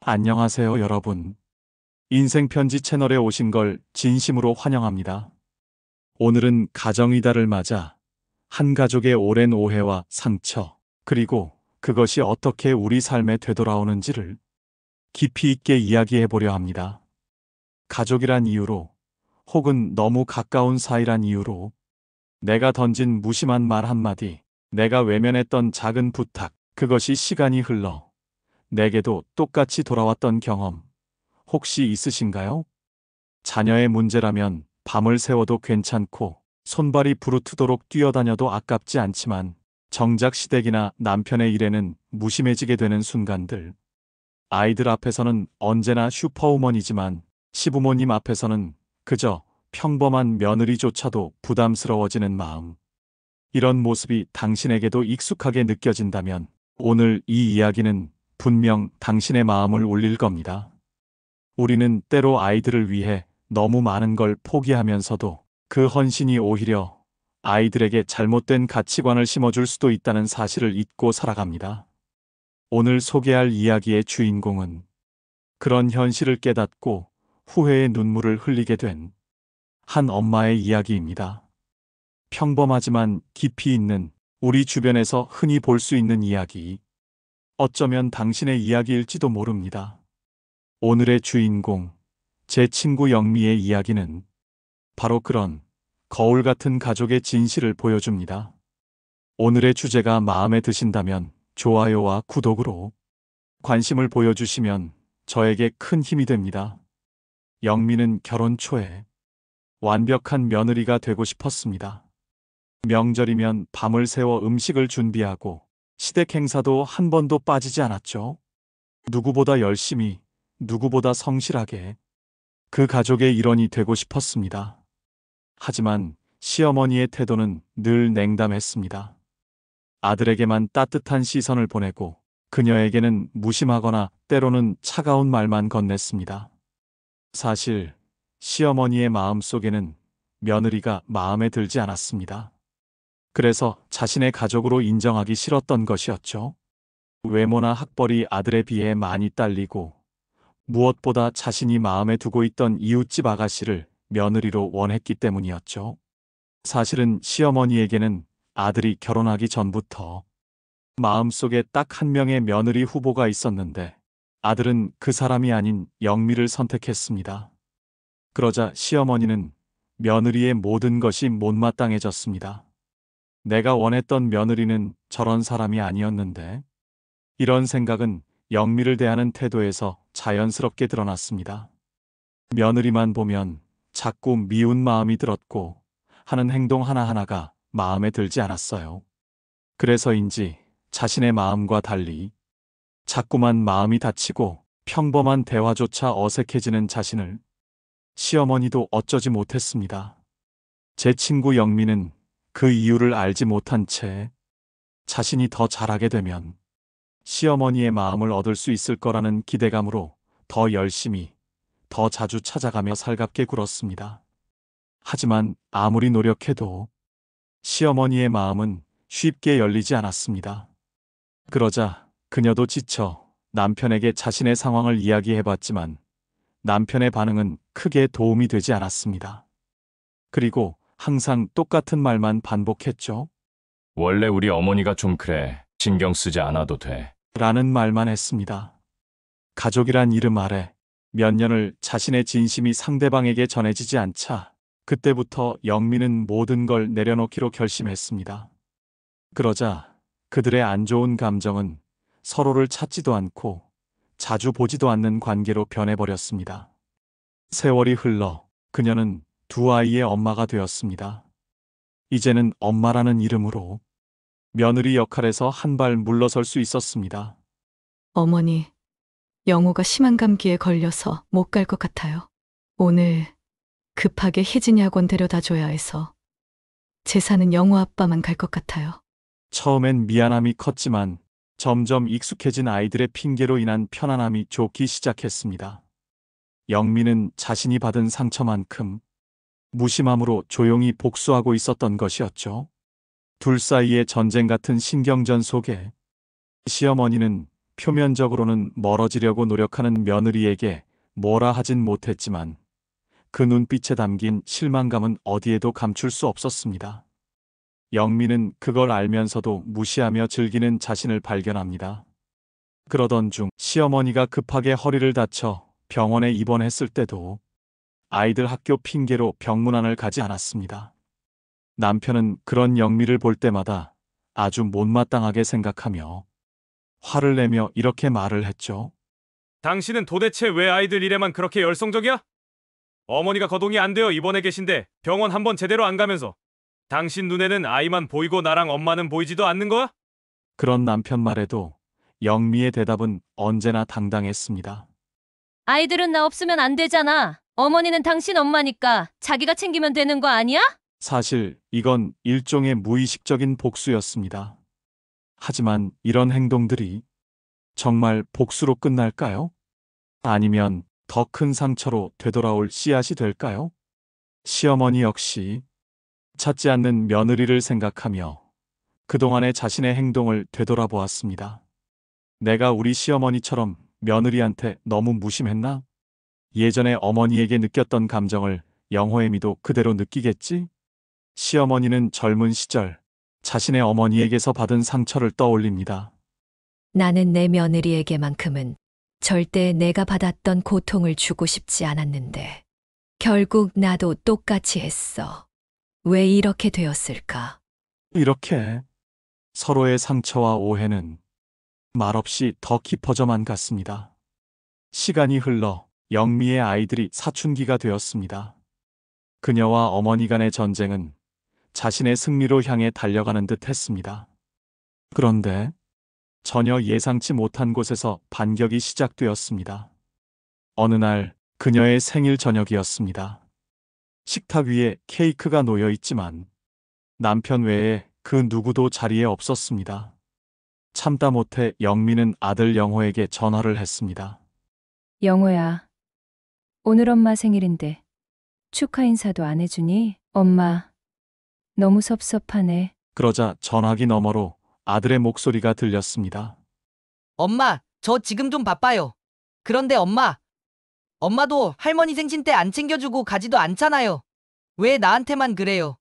안녕하세요, 여러분. 인생편지 채널에 오신 걸 진심으로 환영합니다. 오늘은 가정이달을 맞아 한 가족의 오랜 오해와 상처, 그리고 그것이 어떻게 우리 삶에 되돌아오는지를 깊이 있게 이야기해 보려 합니다. 가족이란 이유로, 혹은 너무 가까운 사이란 이유로 내가 던진 무심한 말 한마디, 내가 외면했던 작은 부탁, 그것이 시간이 흘러 내게도 똑같이 돌아왔던 경험, 혹시 있으신가요? 자녀의 문제라면 밤을 새워도 괜찮고 손발이 부르트도록 뛰어다녀도 아깝지 않지만 정작 시댁이나 남편의 일에는 무심해지게 되는 순간들. 아이들 앞에서는 언제나 슈퍼우먼이지만 시부모님 앞에서는 그저 평범한 며느리조차도 부담스러워지는 마음. 이런 모습이 당신에게도 익숙하게 느껴진다면 오늘 이 이야기는 분명 당신의 마음을 울릴 겁니다. 우리는 때로 아이들을 위해 너무 많은 걸 포기하면서도 그 헌신이 오히려 아이들에게 잘못된 가치관을 심어줄 수도 있다는 사실을 잊고 살아갑니다. 오늘 소개할 이야기의 주인공은 그런 현실을 깨닫고 후회의 눈물을 흘리게 된 한 엄마의 이야기입니다. 평범하지만 깊이 있는, 우리 주변에서 흔히 볼 수 있는 이야기. 어쩌면 당신의 이야기일지도 모릅니다. 오늘의 주인공, 제 친구 영미의 이야기는 바로 그런 거울 같은 가족의 진실을 보여줍니다. 오늘의 주제가 마음에 드신다면 좋아요와 구독으로 관심을 보여주시면 저에게 큰 힘이 됩니다. 영미는 결혼 초에 완벽한 며느리가 되고 싶었습니다. 명절이면 밤을 새워 음식을 준비하고 시댁 행사도 한 번도 빠지지 않았죠. 누구보다 열심히, 누구보다 성실하게 그 가족의 일원이 되고 싶었습니다. 하지만 시어머니의 태도는 늘 냉담했습니다. 아들에게만 따뜻한 시선을 보내고 그녀에게는 무심하거나 때로는 차가운 말만 건넸습니다. 사실 시어머니의 마음속에는 며느리가 마음에 들지 않았습니다. 그래서 자신의 가족으로 인정하기 싫었던 것이었죠. 외모나 학벌이 아들에 비해 많이 딸리고 무엇보다 자신이 마음에 두고 있던 이웃집 아가씨를 며느리로 원했기 때문이었죠. 사실은 시어머니에게는 아들이 결혼하기 전부터 마음속에 딱 한 명의 며느리 후보가 있었는데 아들은 그 사람이 아닌 영미를 선택했습니다. 그러자 시어머니는 며느리의 모든 것이 못마땅해졌습니다. 내가 원했던 며느리는 저런 사람이 아니었는데, 이런 생각은 영미를 대하는 태도에서 자연스럽게 드러났습니다. 며느리만 보면 자꾸 미운 마음이 들었고 하는 행동 하나하나가 마음에 들지 않았어요. 그래서인지 자신의 마음과 달리 자꾸만 마음이 다치고 평범한 대화조차 어색해지는 자신을 시어머니도 어쩌지 못했습니다. 제 친구 영미는 그 이유를 알지 못한 채 자신이 더 잘하게 되면 시어머니의 마음을 얻을 수 있을 거라는 기대감으로 더 열심히, 더 자주 찾아가며 살갑게 굴었습니다. 하지만 아무리 노력해도 시어머니의 마음은 쉽게 열리지 않았습니다. 그러자 그녀도 지쳐 남편에게 자신의 상황을 이야기해봤지만 남편의 반응은 크게 도움이 되지 않았습니다. 그리고 항상 똑같은 말만 반복했죠. 원래 우리 어머니가 좀 그래. 신경 쓰지 않아도 돼. 라는 말만 했습니다. 가족이란 이름 아래 몇 년을 자신의 진심이 상대방에게 전해지지 않자 그때부터 영미는 모든 걸 내려놓기로 결심했습니다. 그러자 그들의 안 좋은 감정은 서로를 찾지도 않고 자주 보지도 않는 관계로 변해버렸습니다. 세월이 흘러 그녀는 두 아이의 엄마가 되었습니다. 이제는 엄마라는 이름으로 며느리 역할에서 한 발 물러설 수 있었습니다. 어머니, 영호가 심한 감기에 걸려서 못 갈 것 같아요. 오늘 급하게 혜진이 학원 데려다 줘야 해서 제사는 영호 아빠만 갈 것 같아요. 처음엔 미안함이 컸지만 점점 익숙해진 아이들의 핑계로 인한 편안함이 좋기 시작했습니다. 영미는 자신이 받은 상처만큼 무심함으로 조용히 복수하고 있었던 것이었죠. 둘 사이의 전쟁 같은 신경전 속에 시어머니는 표면적으로는 멀어지려고 노력하는 며느리에게 뭐라 하진 못했지만 그 눈빛에 담긴 실망감은 어디에도 감출 수 없었습니다. 영미는 그걸 알면서도 무시하며 즐기는 자신을 발견합니다. 그러던 중 시어머니가 급하게 허리를 다쳐 병원에 입원했을 때도 아이들 학교 핑계로 병문안을 가지 않았습니다. 남편은 그런 영미를 볼 때마다 아주 못마땅하게 생각하며 화를 내며 이렇게 말을 했죠. 당신은 도대체 왜 아이들 일에만 그렇게 열성적이야? 어머니가 거동이 안 되어 입원해 계신데 병원 한번 제대로 안 가면서 당신 눈에는 아이만 보이고 나랑 엄마는 보이지도 않는 거야? 그런 남편 말에도 영미의 대답은 언제나 당당했습니다. 아이들은 나 없으면 안 되잖아. 어머니는 당신 엄마니까 자기가 챙기면 되는 거 아니야? 사실 이건 일종의 무의식적인 복수였습니다. 하지만 이런 행동들이 정말 복수로 끝날까요? 아니면 더 큰 상처로 되돌아올 씨앗이 될까요? 시어머니 역시 찾지 않는 며느리를 생각하며 그동안의 자신의 행동을 되돌아보았습니다. 내가 우리 시어머니처럼 며느리한테 너무 무심했나? 예전에 어머니에게 느꼈던 감정을 영호애미도 그대로 느끼겠지? 시어머니는 젊은 시절 자신의 어머니에게서 받은 상처를 떠올립니다. 나는 내 며느리에게만큼은 절대 내가 받았던 고통을 주고 싶지 않았는데 결국 나도 똑같이 했어. 왜 이렇게 되었을까? 이렇게 서로의 상처와 오해는 말없이 더 깊어져만 갔습니다. 시간이 흘러 영미의 아이들이 사춘기가 되었습니다. 그녀와 어머니 간의 전쟁은 자신의 승리로 향해 달려가는 듯 했습니다. 그런데 전혀 예상치 못한 곳에서 반격이 시작되었습니다. 어느 날 그녀의 생일 저녁이었습니다. 식탁 위에 케이크가 놓여 있지만 남편 외에 그 누구도 자리에 없었습니다. 참다 못해 영미는 아들 영호에게 전화를 했습니다. 영호야, 오늘 엄마 생일인데 축하 인사도 안 해주니? 엄마, 너무 섭섭하네. 그러자 전화기 너머로 아들의 목소리가 들렸습니다. 엄마, 저 지금 좀 바빠요. 그런데 엄마도 할머니 생신 때 안 챙겨주고 가지도 않잖아요. 왜 나한테만 그래요?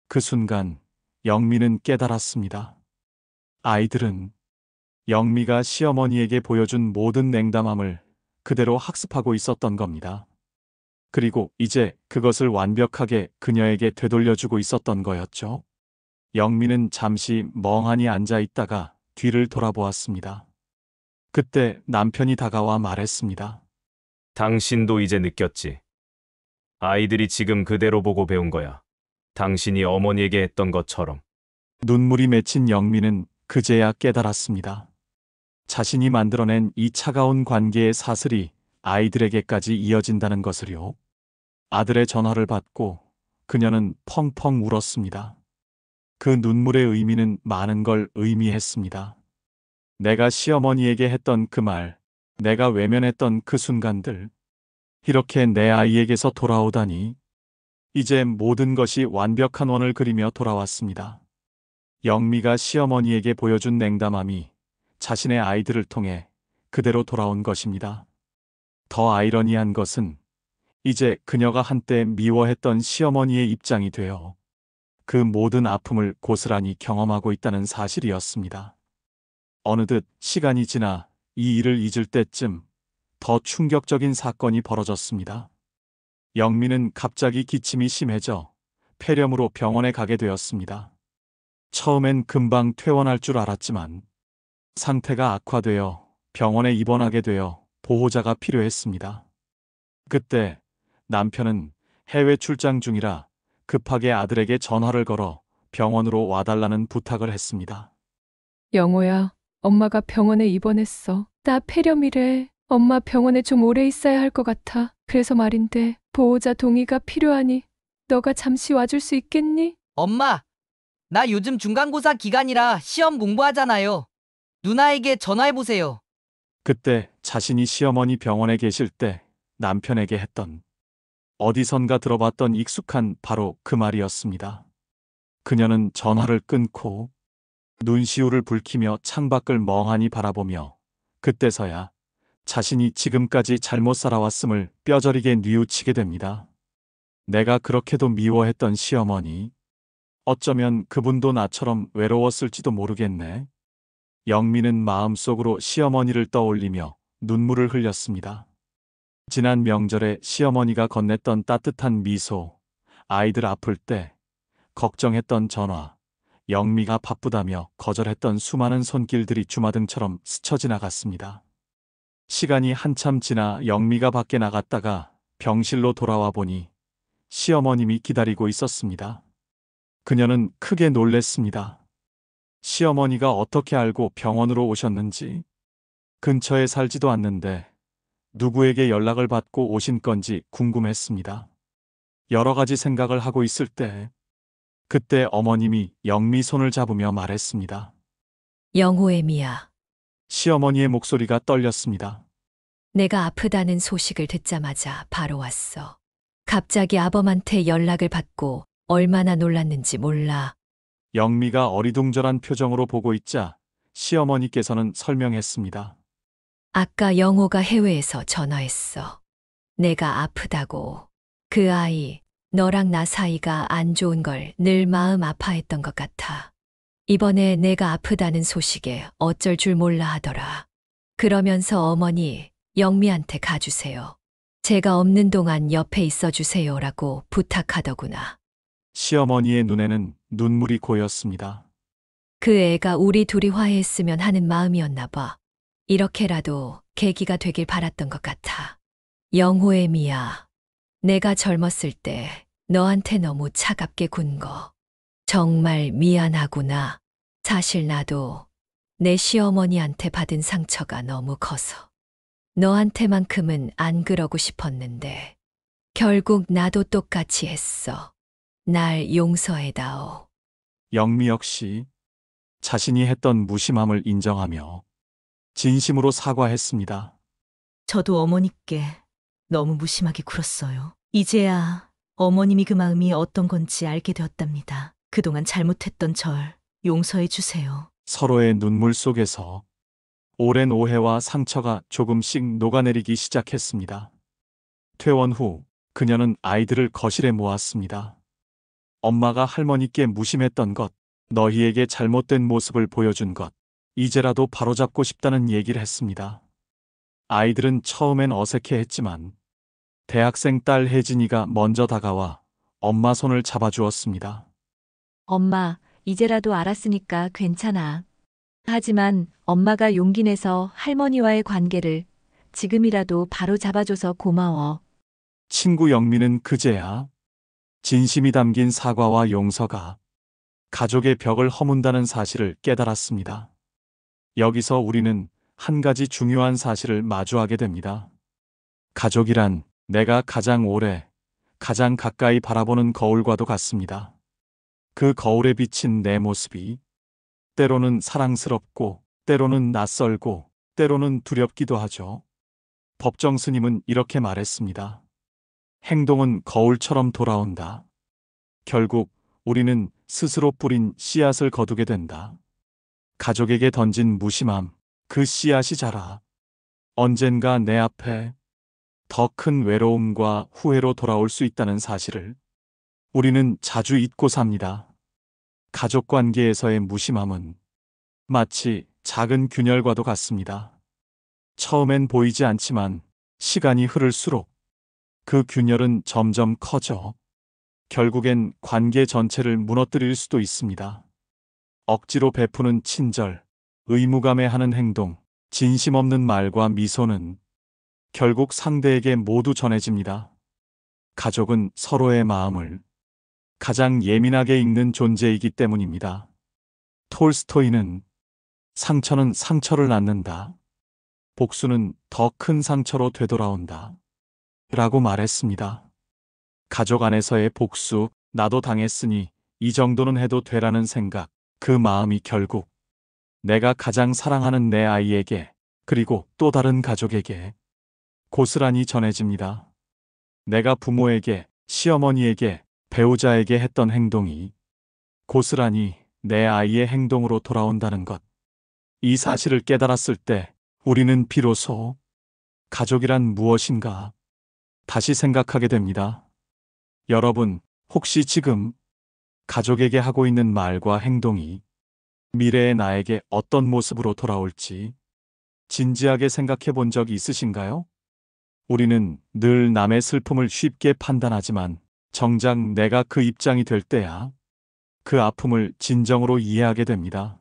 그 순간 영미는 깨달았습니다. 아이들은 영미가 시어머니에게 보여준 모든 냉담함을 그대로 학습하고 있었던 겁니다. 그리고 이제 그것을 완벽하게 그녀에게 되돌려주고 있었던 거였죠. 영미는 잠시 멍하니 앉아 있다가 뒤를 돌아보았습니다. 그때 남편이 다가와 말했습니다. 당신도 이제 느꼈지. 아이들이 지금 그대로 보고 배운 거야. 당신이 어머니에게 했던 것처럼. 눈물이 맺힌 영미는 그제야 깨달았습니다. 자신이 만들어낸 이 차가운 관계의 사슬이 아이들에게까지 이어진다는 것을요. 아들의 전화를 받고 그녀는 펑펑 울었습니다. 그 눈물의 의미는 많은 걸 의미했습니다. 내가 시어머니에게 했던 그 말, 내가 외면했던 그 순간들, 이렇게 내 아이에게서 돌아오다니, 이제 모든 것이 완벽한 원을 그리며 돌아왔습니다. 영미가 시어머니에게 보여준 냉담함이 자신의 아이들을 통해 그대로 돌아온 것입니다. 더 아이러니한 것은 이제 그녀가 한때 미워했던 시어머니의 입장이 되어 그 모든 아픔을 고스란히 경험하고 있다는 사실이었습니다. 어느덧 시간이 지나 이 일을 잊을 때쯤 더 충격적인 사건이 벌어졌습니다. 영미는 갑자기 기침이 심해져 폐렴으로 병원에 가게 되었습니다. 처음엔 금방 퇴원할 줄 알았지만 상태가 악화되어 병원에 입원하게 되어 보호자가 필요했습니다. 그때 남편은 해외 출장 중이라 급하게 아들에게 전화를 걸어 병원으로 와달라는 부탁을 했습니다. 영호야, 엄마가 병원에 입원했어. 나 폐렴이래. 엄마 병원에 좀 오래 있어야 할 것 같아. 그래서 말인데 보호자 동의가 필요하니 너가 잠시 와줄 수 있겠니? 엄마, 나 요즘 중간고사 기간이라 시험 공부하잖아요. 누나에게 전화해보세요. 그때 자신이 시어머니 병원에 계실 때 남편에게 했던 어디선가 들어봤던 익숙한 바로 그 말이었습니다. 그녀는 전화를 끊고 눈시울을 붉히며 창밖을 멍하니 바라보며 그때서야 자신이 지금까지 잘못 살아왔음을 뼈저리게 뉘우치게 됩니다. 내가 그렇게도 미워했던 시어머니. 어쩌면 그분도 나처럼 외로웠을지도 모르겠네. 영미는 마음속으로 시어머니를 떠올리며 눈물을 흘렸습니다. 지난 명절에 시어머니가 건넸던 따뜻한 미소, 아이들 아플 때 걱정했던 전화, 영미가 바쁘다며 거절했던 수많은 손길들이 주마등처럼 스쳐 지나갔습니다. 시간이 한참 지나 영미가 밖에 나갔다가 병실로 돌아와 보니 시어머님이 기다리고 있었습니다. 그녀는 크게 놀랬습니다. 시어머니가 어떻게 알고 병원으로 오셨는지, 근처에 살지도 않는데 누구에게 연락을 받고 오신 건지 궁금했습니다. 여러 가지 생각을 하고 있을 때 그때 어머님이 영미 손을 잡으며 말했습니다. 영호애미야, 시어머니의 목소리가 떨렸습니다. 내가 아프다는 소식을 듣자마자 바로 왔어. 갑자기 아범한테 연락을 받고 얼마나 놀랐는지 몰라. 영미가 어리둥절한 표정으로 보고 있자 시어머니께서는 설명했습니다. 아까 영호가 해외에서 전화했어. 내가 아프다고. 그 아이, 너랑 나 사이가 안 좋은 걸 늘 마음 아파했던 것 같아. 이번에 내가 아프다는 소식에 어쩔 줄 몰라 하더라. 그러면서 어머니, 영미한테 가주세요. 제가 없는 동안 옆에 있어 주세요라고 부탁하더구나. 시어머니의 눈에는 눈물이 고였습니다. 그 애가 우리 둘이 화해했으면 하는 마음이었나 봐. 이렇게라도 계기가 되길 바랐던 것 같아. 영호애미야, 내가 젊었을 때 너한테 너무 차갑게 군 거 정말 미안하구나. 사실 나도 내 시어머니한테 받은 상처가 너무 커서 너한테만큼은 안 그러고 싶었는데 결국 나도 똑같이 했어. 날 용서해다오. 영미 역시 자신이 했던 무심함을 인정하며 진심으로 사과했습니다. 저도 어머니께 너무 무심하게 굴었어요. 이제야 어머님이 그 마음이 어떤 건지 알게 되었답니다. 그동안 잘못했던 절 용서해 주세요. 서로의 눈물 속에서 오랜 오해와 상처가 조금씩 녹아내리기 시작했습니다. 퇴원 후 그녀는 아이들을 거실에 모았습니다. 엄마가 할머니께 무심했던 것, 너희에게 잘못된 모습을 보여준 것, 이제라도 바로잡고 싶다는 얘기를 했습니다. 아이들은 처음엔 어색해했지만 대학생 딸 혜진이가 먼저 다가와 엄마 손을 잡아주었습니다. 엄마, 이제라도 알았으니까 괜찮아. 하지만 엄마가 용기 내서 할머니와의 관계를 지금이라도 바로 잡아줘서 고마워. 친구 영미는 그제야 진심이 담긴 사과와 용서가 가족의 벽을 허문다는 사실을 깨달았습니다. 여기서 우리는 한 가지 중요한 사실을 마주하게 됩니다. 가족이란 내가 가장 오래, 가장 가까이 바라보는 거울과도 같습니다. 그 거울에 비친 내 모습이 때로는 사랑스럽고, 때로는 낯설고, 때로는 두렵기도 하죠. 법정 스님은 이렇게 말했습니다. 행동은 거울처럼 돌아온다. 결국 우리는 스스로 뿌린 씨앗을 거두게 된다. 가족에게 던진 무심함, 그 씨앗이 자라 언젠가 내 앞에 더 큰 외로움과 후회로 돌아올 수 있다는 사실을 우리는 자주 잊고 삽니다. 가족 관계에서의 무심함은 마치 작은 균열과도 같습니다. 처음엔 보이지 않지만 시간이 흐를수록 그 균열은 점점 커져 결국엔 관계 전체를 무너뜨릴 수도 있습니다. 억지로 베푸는 친절, 의무감에 하는 행동, 진심 없는 말과 미소는 결국 상대에게 모두 전해집니다. 가족은 서로의 마음을 가장 예민하게 읽는 존재이기 때문입니다. 톨스토이는 상처는 상처를 낳는다. 복수는 더 큰 상처로 되돌아온다. 라고 말했습니다. 가족 안에서의 복수, 나도 당했으니 이 정도는 해도 되라는 생각, 그 마음이 결국 내가 가장 사랑하는 내 아이에게 그리고 또 다른 가족에게 고스란히 전해집니다. 내가 부모에게, 시어머니에게, 배우자에게 했던 행동이 고스란히 내 아이의 행동으로 돌아온다는 것. 이 사실을 깨달았을 때 우리는 비로소 가족이란 무엇인가 다시 생각하게 됩니다. 여러분, 혹시 지금 가족에게 하고 있는 말과 행동이 미래의 나에게 어떤 모습으로 돌아올지 진지하게 생각해 본 적이 있으신가요? 우리는 늘 남의 슬픔을 쉽게 판단하지만 정작 내가 그 입장이 될 때야 그 아픔을 진정으로 이해하게 됩니다.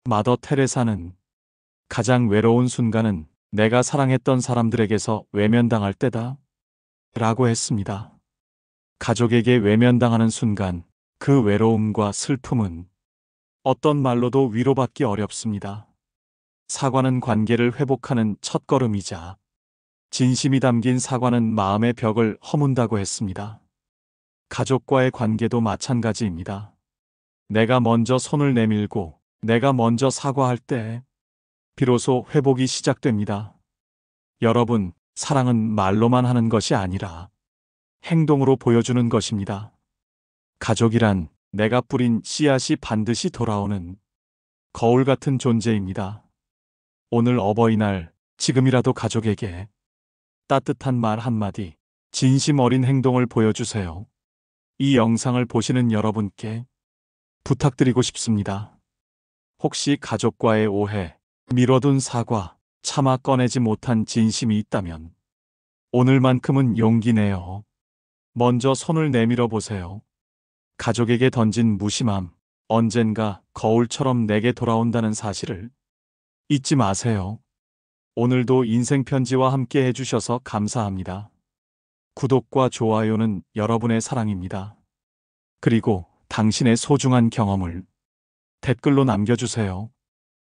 마더 테레사는 가장 외로운 순간은 내가 사랑했던 사람들에게서 외면당할 때다 라고 했습니다. 가족에게 외면당하는 순간 그 외로움과 슬픔은 어떤 말로도 위로받기 어렵습니다. 사과는 관계를 회복하는 첫걸음이자 진심이 담긴 사과는 마음의 벽을 허문다고 했습니다. 가족과의 관계도 마찬가지입니다. 내가 먼저 손을 내밀고 내가 먼저 사과할 때 비로소 회복이 시작됩니다. 여러분, 사랑은 말로만 하는 것이 아니라 행동으로 보여주는 것입니다. 가족이란 내가 뿌린 씨앗이 반드시 돌아오는 거울 같은 존재입니다. 오늘 어버이날, 지금이라도 가족에게 따뜻한 말 한마디, 진심 어린 행동을 보여주세요. 이 영상을 보시는 여러분께 부탁드리고 싶습니다. 혹시 가족과의 오해, 미뤄둔 사과, 차마 꺼내지 못한 진심이 있다면 오늘만큼은 용기 내어 먼저 손을 내밀어 보세요. 가족에게 던진 무심함, 언젠가 거울처럼 내게 돌아온다는 사실을 잊지 마세요. 오늘도 인생편지와 함께 해주셔서 감사합니다. 구독과 좋아요는 여러분의 사랑입니다. 그리고 당신의 소중한 경험을 댓글로 남겨주세요.